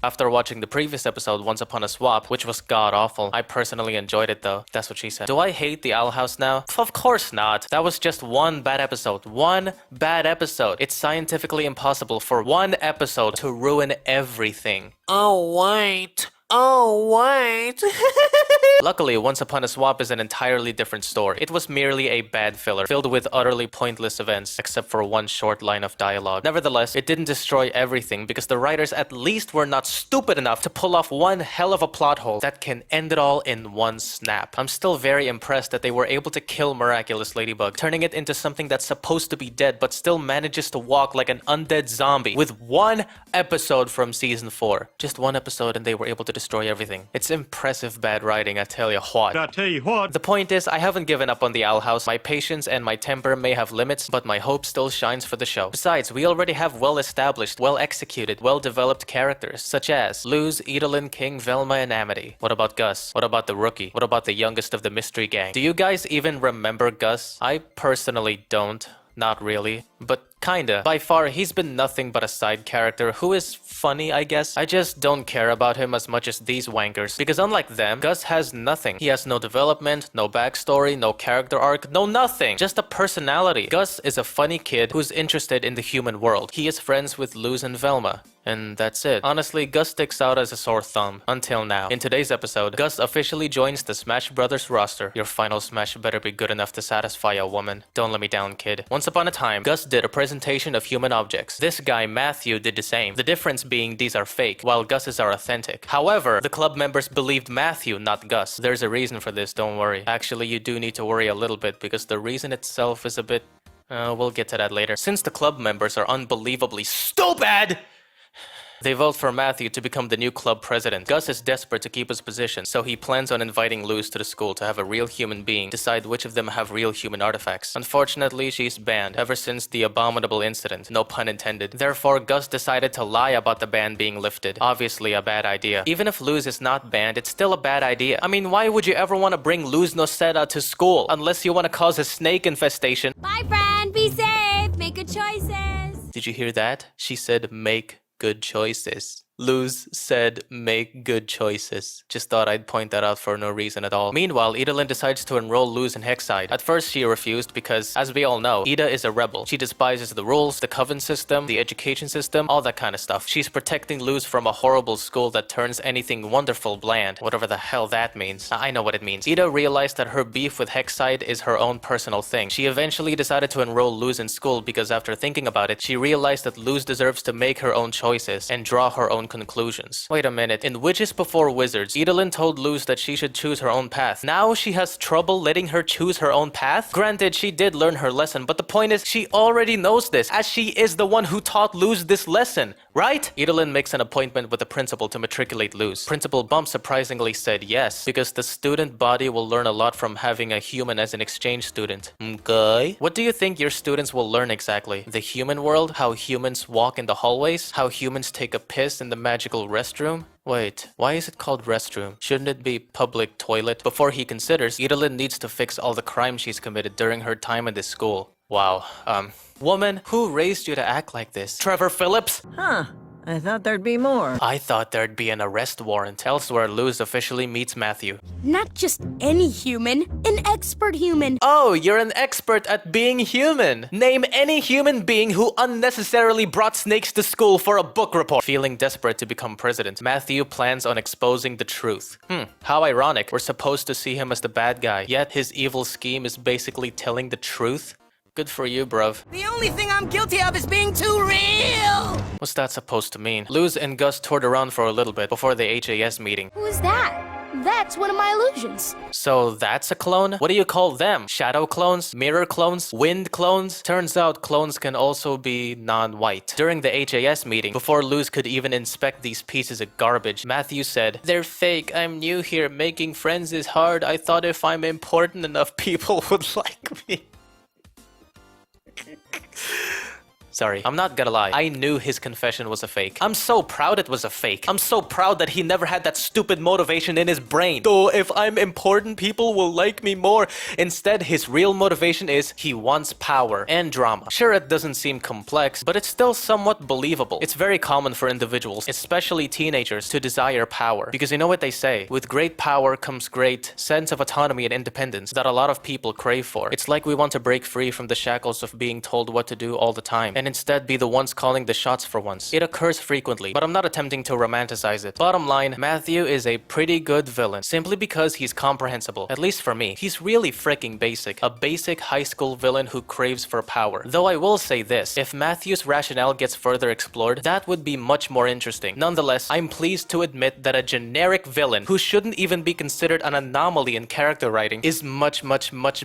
After watching the previous episode, Once Upon a Swap, which was god-awful. I personally enjoyed it though. That's what she said. Do I hate the Owl House now? Of course not. That was just one bad episode. One bad episode. It's scientifically impossible for one episode to ruin everything. Oh, wait. Oh, wait. Luckily, Once Upon a Swap is an entirely different story. It was merely a bad filler, filled with utterly pointless events, except for one short line of dialogue. Nevertheless, it didn't destroy everything because the writers at least were not stupid enough to pull off one hell of a plot hole that can end it all in one snap. I'm still very impressed that they were able to kill Miraculous Ladybug, turning it into something that's supposed to be dead but still manages to walk like an undead zombie with one episode from season 4. Just one episode and they were able to destroy everything. It's impressive bad writing, I tell you what. The point is, I haven't given up on the Owl House. My patience and my temper may have limits, but my hope still shines for the show. Besides, we already have well-established, well-executed, well-developed characters, such as Luz, Edalyn, King, Velma, and Amity. What about Gus? What about the rookie? What about the youngest of the mystery gang? Do you guys even remember Gus? I personally don't. Not really, but kinda. By far, he's been nothing but a side character who is funny, I guess. I just don't care about him as much as these wankers, because unlike them, Gus has nothing. He has no development, no backstory, no character arc, no nothing. Just a personality. Gus is a funny kid who's interested in the human world. He is friends with Luz and Velma. And that's it. Honestly, Gus sticks out as a sore thumb. Until now. In today's episode, Gus officially joins the Smash Brothers roster. Your final Smash better be good enough to satisfy a woman. Don't let me down, kid. Once upon a time, Gus did a presentation of human objects. This guy, Matthew, did the same. The difference being these are fake, while Gus's are authentic. However, the club members believed Matthew, not Gus. There's a reason for this, don't worry. Actually, you do need to worry a little bit, because the reason itself is a bit... we'll get to that later. Since the club members are unbelievably stupid! They vote for Matthew to become the new club president. Gus is desperate to keep his position, so he plans on inviting Luz to the school to have a real human being decide which of them have real human artifacts. Unfortunately, she's banned ever since the abominable incident, no pun intended. Therefore, Gus decided to lie about the ban being lifted. Obviously a bad idea. Even if Luz is not banned, it's still a bad idea. I mean, why would you ever want to bring Luz Noceda to school? Unless you want to cause a snake infestation. Bye, friend. Be safe. Make good choices. Did you hear that? She said make good choices. Luz said make good choices. Just thought I'd point that out for no reason at all. Meanwhile, Edalyn decides to enroll Luz in Hexside. At first she refused because, as we all know, Ida is a rebel. She despises the rules, the coven system, the education system, all that kind of stuff. She's protecting Luz from a horrible school that turns anything wonderful bland. Whatever the hell that means. I know what it means. Ida realized that her beef with Hexside is her own personal thing. She eventually decided to enroll Luz in school because after thinking about it, she realized that Luz deserves to make her own choices and draw her own conclusions. Wait a minute, in Witches Before Wizards, Edalyn told Luz that she should choose her own path. Now she has trouble letting her choose her own path? Granted, she did learn her lesson, but the point is, she already knows this, as she is the one who taught Luz this lesson, right? Edalyn makes an appointment with the principal to matriculate Luz. Principal Bump surprisingly said yes, because the student body will learn a lot from having a human as an exchange student. Okay? What do you think your students will learn exactly? The human world? How humans walk in the hallways? How humans take a piss in the magical restroom? Wait, why is it called restroom? Shouldn't it be public toilet? Before he considers, Edalyn needs to fix all the crimes she's committed during her time in this school. Wow, woman, who raised you to act like this? Trevor Phillips? Huh. I thought there'd be more. I thought there'd be an arrest warrant. Elsewhere, Luz officially meets Matthew. Not just any human, an expert human. Oh, you're an expert at being human. Name any human being who unnecessarily brought snakes to school for a book report. Feeling desperate to become president, Matthew plans on exposing the truth. How ironic. We're supposed to see him as the bad guy, yet his evil scheme is basically telling the truth. Good for you, bruv. The only thing I'm guilty of is being too real! What's that supposed to mean? Luz and Gus toured around for a little bit before the HAS meeting. Who is that? That's one of my illusions. So that's a clone? What do you call them? Shadow clones? Mirror clones? Wind clones? Turns out clones can also be non-white. During the HAS meeting, before Luz could even inspect these pieces of garbage, Matthew said, "They're fake. I'm new here. Making friends is hard. I thought if I'm important enough, people would like me." Sorry, I'm not gonna lie. I knew his confession was a fake. I'm so proud it was a fake. I'm so proud that he never had that stupid motivation in his brain. Though if I'm important, people will like me more. Instead, his real motivation is he wants power and drama. Sure, it doesn't seem complex, but it's still somewhat believable. It's very common for individuals, especially teenagers, to desire power. Because you know what they say, with great power comes great sense of autonomy and independence that a lot of people crave for. It's like we want to break free from the shackles of being told what to do all the time, and instead be the ones calling the shots for once. It occurs frequently, but I'm not attempting to romanticize it. Bottom line, Matthew is a pretty good villain, simply because he's comprehensible, at least for me. He's really freaking basic. A basic high school villain who craves for power. Though I will say this, if Matthew's rationale gets further explored, that would be much more interesting. Nonetheless, I'm pleased to admit that a generic villain, who shouldn't even be considered an anomaly in character writing, is much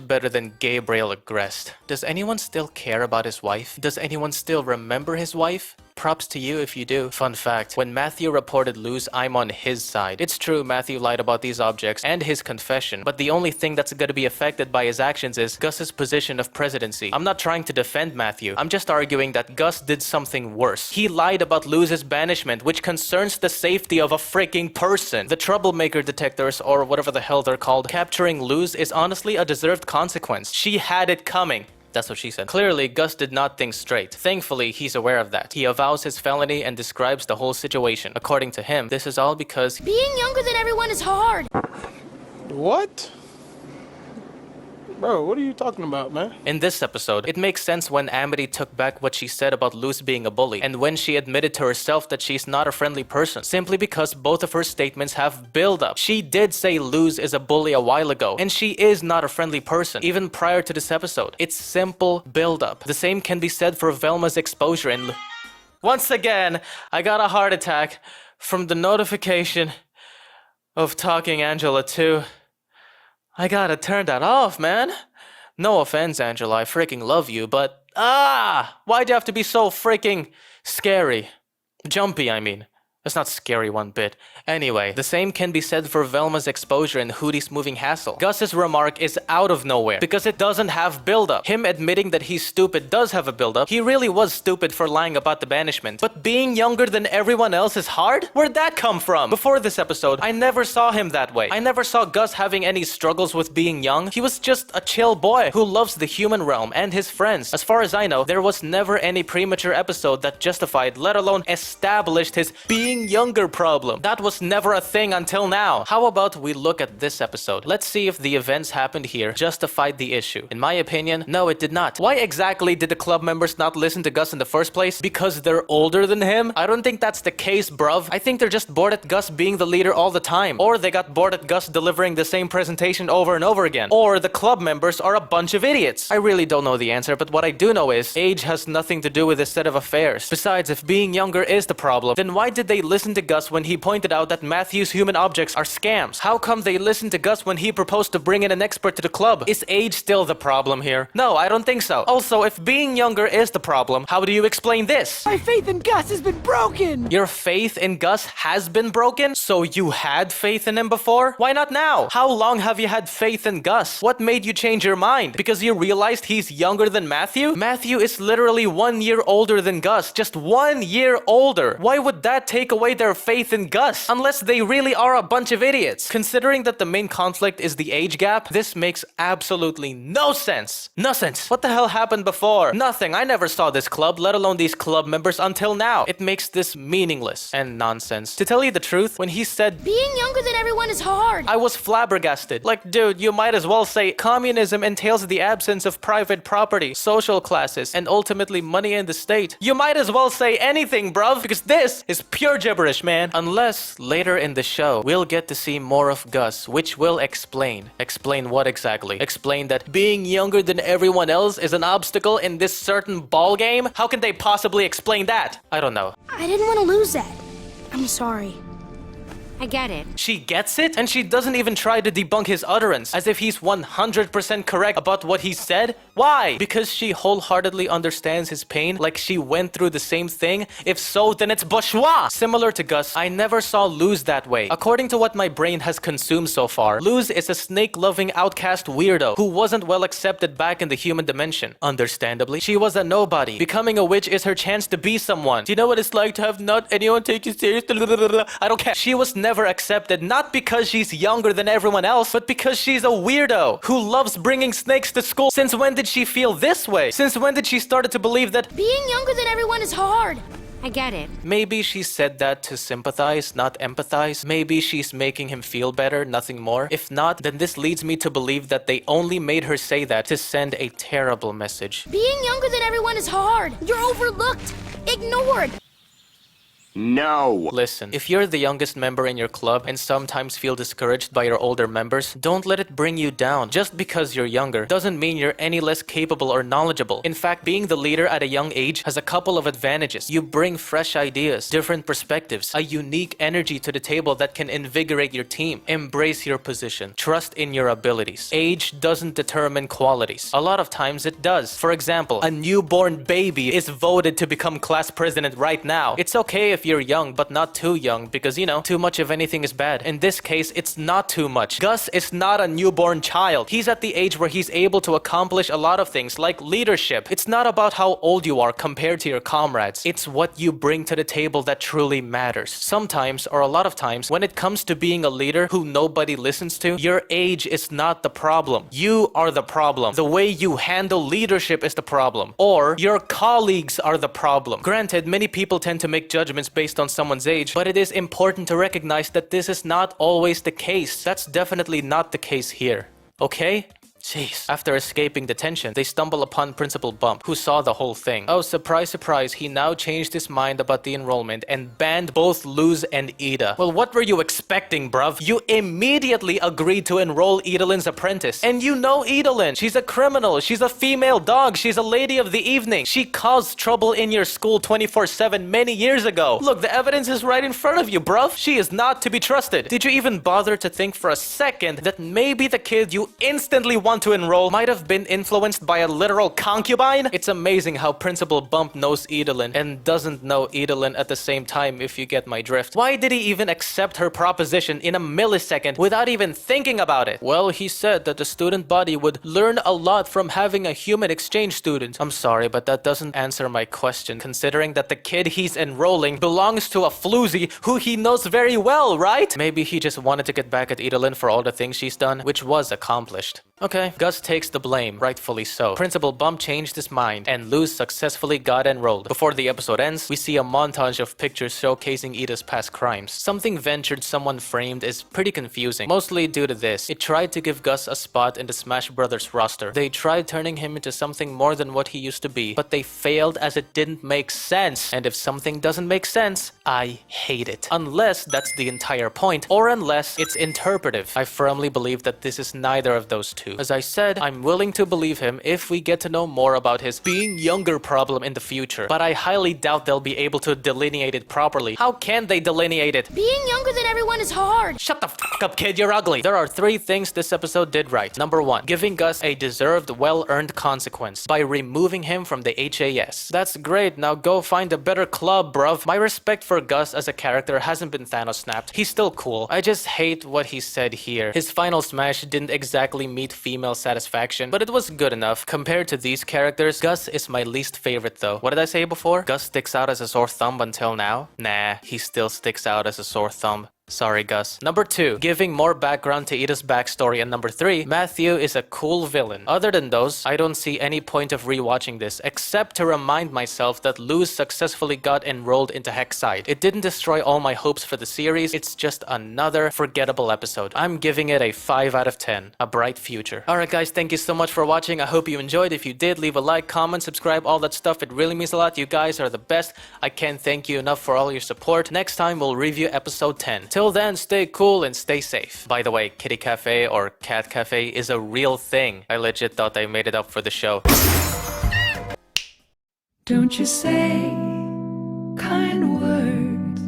better than Gabriel Agreste. Does anyone still care about his wife? Does anyone still remember his wife? Props to you if you do. Fun fact, when Matthew reported lose, I'm on his side. It's true Matthew lied about these objects and his confession, but the only thing that's gonna be affected by his actions is Gus's position of presidency. I'm not trying to defend Matthew. I'm just arguing that Gus did something worse. He lied about Luz's banishment, which concerns the safety of a freaking person. The troublemaker detectors, or whatever the hell they're called, capturing Luz is honestly a deserved consequence. She had it coming. That's what she said. Clearly, Gus did not think straight. Thankfully, he's aware of that. He avows his felony and describes the whole situation. According to him, this is all because Being younger than everyone is hard. What? Bro, what are you talking about, man? in this episode, it makes sense when Amity took back what she said about Luz being a bully, and when she admitted to herself that she's not a friendly person, simply because both of her statements have build-up. She did say Luz is a bully a while ago, and she is not a friendly person, even prior to this episode. It's simple build-up. The same can be said for Velma's exposure and once again, I got a heart attack from the notification of Talking Angela 2. I gotta turn that off, man. No offense, Angela, I freaking love you, but why'd you have to be so freaking scary? Jumpy, I mean. That's not scary one bit. Anyway, the same can be said for Velma's exposure and Hootie's moving hassle. Gus's remark is out of nowhere because it doesn't have build-up. Him admitting that he's stupid does have a build-up. He really was stupid for lying about the banishment. But being younger than everyone else is hard? Where'd that come from? Before this episode, I never saw him that way. I never saw Gus having any struggles with being young. He was just a chill boy who loves the human realm and his friends. As far as I know, there was never any premature episode that justified, let alone established, his being younger problem. That was never a thing until now. How about we look at this episode? Let's see if the events happened here justified the issue. In my opinion, no, it did not. Why exactly did the club members not listen to Gus in the first place? Because they're older than him? I don't think that's the case, bruv. I think they're just bored at Gus being the leader all the time. Or they got bored at Gus delivering the same presentation over and over again. Or the club members are a bunch of idiots. I really don't know the answer, but what I do know is age has nothing to do with this set of affairs. Besides, if being younger is the problem, then why did they listen to Gus when he pointed out that Matthew's human objects are scams? How come they listened to Gus when he proposed to bring in an expert to the club? Is age still the problem here? No, I don't think so. Also, if being younger is the problem, how do you explain this? My faith in Gus has been broken! Your faith in Gus has been broken? So you had faith in him before? Why not now? How long have you had faith in Gus? What made you change your mind? Because you realized he's younger than Matthew? Matthew is literally 1 year older than Gus. Just 1 year older. Why would that take away their faith in Gus? Unless they really are a bunch of idiots. Considering that the main conflict is the age gap, this makes absolutely no sense. No sense. What the hell happened before? Nothing. I never saw this club, let alone these club members until now. It makes this meaningless and nonsense. To tell you the truth, when he said Being younger than everyone is hard. I was flabbergasted. Like, dude, you might as well say communism entails the absence of private property, social classes, and ultimately money in the state. You might as well say anything, bruv, because this is pure gibberish, man. Unless later in the show, we'll get to see more of Gus, which will explain. Explain what exactly? Explain that being younger than everyone else is an obstacle in this certain ball game? How can they possibly explain that? I don't know. I didn't want to lose that. I'm sorry. I get it. She gets it, and she doesn't even try to debunk his utterance, as if he's 100% correct about what he said. Why? Because she wholeheartedly understands his pain, like she went through the same thing? If so, then it's bourgeois! Similar to Gus, I never saw Luz that way. According to what my brain has consumed so far, Luz is a snake-loving outcast weirdo who wasn't well accepted back in the human dimension. Understandably, she was a nobody. Becoming a witch is her chance to be someone. Do you know what it's like to have not anyone take you serious? I don't care. She was never accepted, not because she's younger than everyone else, but because she's a weirdo who loves bringing snakes to school. Since when did she feel this way? Since when did she start to believe that Being younger than everyone is hard. I get it. maybe she said that to sympathize, not empathize? Maybe she's making him feel better, nothing more? If not, then this leads me to believe that they only made her say that to send a terrible message. Being younger than everyone is hard. You're overlooked, ignored. No. Listen, if you're the youngest member in your club and sometimes feel discouraged by your older members, don't let it bring you down. Just because you're younger doesn't mean you're any less capable or knowledgeable. In fact, being the leader at a young age has a couple of advantages. You bring fresh ideas, different perspectives, a unique energy to the table that can invigorate your team. Embrace your position. Trust in your abilities. Age doesn't determine qualities. A lot of times it does. For example, a newborn baby is voted to become class president right now. It's okay if you're young, but not too young, because you know, too much of anything is bad. In this case, it's not too much. Gus is not a newborn child. He's at the age where he's able to accomplish a lot of things, like leadership. It's not about how old you are compared to your comrades. It's what you bring to the table that truly matters. Sometimes, or a lot of times, when it comes to being a leader who nobody listens to, your age is not the problem. You are the problem. The way you handle leadership is the problem. Or your colleagues are the problem. Granted, many people tend to make judgments based on someone's age, but it is important to recognize that this is not always the case. That's definitely not the case here. Okay? Jeez. After escaping detention, they stumble upon Principal Bump, who saw the whole thing. Oh, surprise, surprise, he now changed his mind about the enrollment and banned both Luz and Ida. Well, what were you expecting, bruv? You immediately agreed to enroll Idalin's apprentice. And you know Idalin. She's a criminal. She's a female dog. She's a lady of the evening. She caused trouble in your school 24/7 many years ago. Look, the evidence is right in front of you, bruv. She is not to be trusted. Did you even bother to think for a second that maybe the kid you instantly want to enroll might have been influenced by a literal concubine? It's amazing how Principal Bump knows Idalin and doesn't know Idalin at the same time, if you get my drift. Why did he even accept her proposition in a millisecond without even thinking about it? Well, he said that the student body would learn a lot from having a human exchange student. I'm sorry, but that doesn't answer my question, considering that the kid he's enrolling belongs to a floozy who he knows very well, right? Maybe he just wanted to get back at Idalin for all the things she's done, which was accomplished. Okay, Gus takes the blame, rightfully so. Principal Bump changed his mind, and Luz successfully got enrolled. Before the episode ends, we see a montage of pictures showcasing Ida's past crimes. Something ventured, someone framed is pretty confusing, mostly due to this. It tried to give Gus a spot in the Smash Brothers roster. They tried turning him into something more than what he used to be, but they failed as it didn't make sense. And if something doesn't make sense, I hate it. Unless that's the entire point, or unless it's interpretive. I firmly believe that this is neither of those two. As I said, I'm willing to believe him if we get to know more about his being younger problem in the future, but I highly doubt they'll be able to delineate it properly. How can they delineate it? Being younger than everyone is hard. Shut the f up, kid, you're ugly. There are 3 things this episode did right. Number 1, giving Gus a deserved, well-earned consequence by removing him from the HAS. That's great, now go find a better club, bruv. My respect for Gus as a character hasn't been Thanos snapped. He's still cool. I just hate what he said here. His final smash didn't exactly meet female satisfaction, but it was good enough. Compared to these characters, Gus is my least favorite though. What did I say before? Gus sticks out as a sore thumb until now? Nah, he still sticks out as a sore thumb. Sorry, Gus. Number 2, giving more background to Ida's backstory. And number 3, Matthew is a cool villain. Other than those, I don't see any point of rewatching this, except to remind myself that Luz successfully got enrolled into Hexside. It didn't destroy all my hopes for the series, it's just another forgettable episode. I'm giving it a 5 out of 10. A bright future. Alright guys, thank you so much for watching. I hope you enjoyed. If you did, leave a like, comment, subscribe, all that stuff. It really means a lot. You guys are the best. I can't thank you enough for all your support. Next time, we'll review episode 10. Till then, stay cool and stay safe. By the way, Kitty Cafe or Cat Cafe is a real thing. I legit thought I made it up for the show. Don't you say kind words,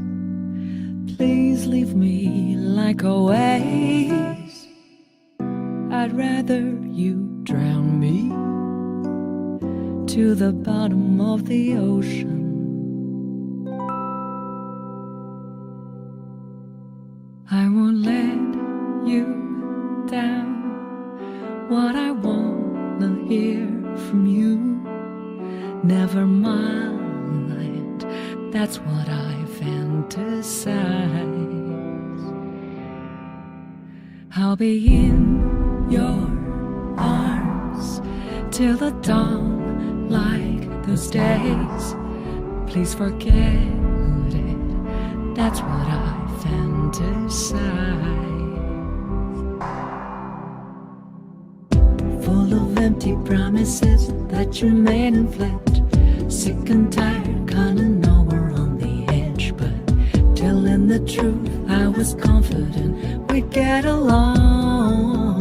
please Please leave me like always. I'd rather you drown me to the bottom of the ocean. I won't let you down. What I wanna hear from you, never mind, that's what I fantasize. I'll be in your arms till the dawn, like those days. Please forget it, that's what I fantasize. Full of empty promises that you made and flipped. Sick and tired, kinda know we're on the edge, but telling the truth, I was confident we'd get along.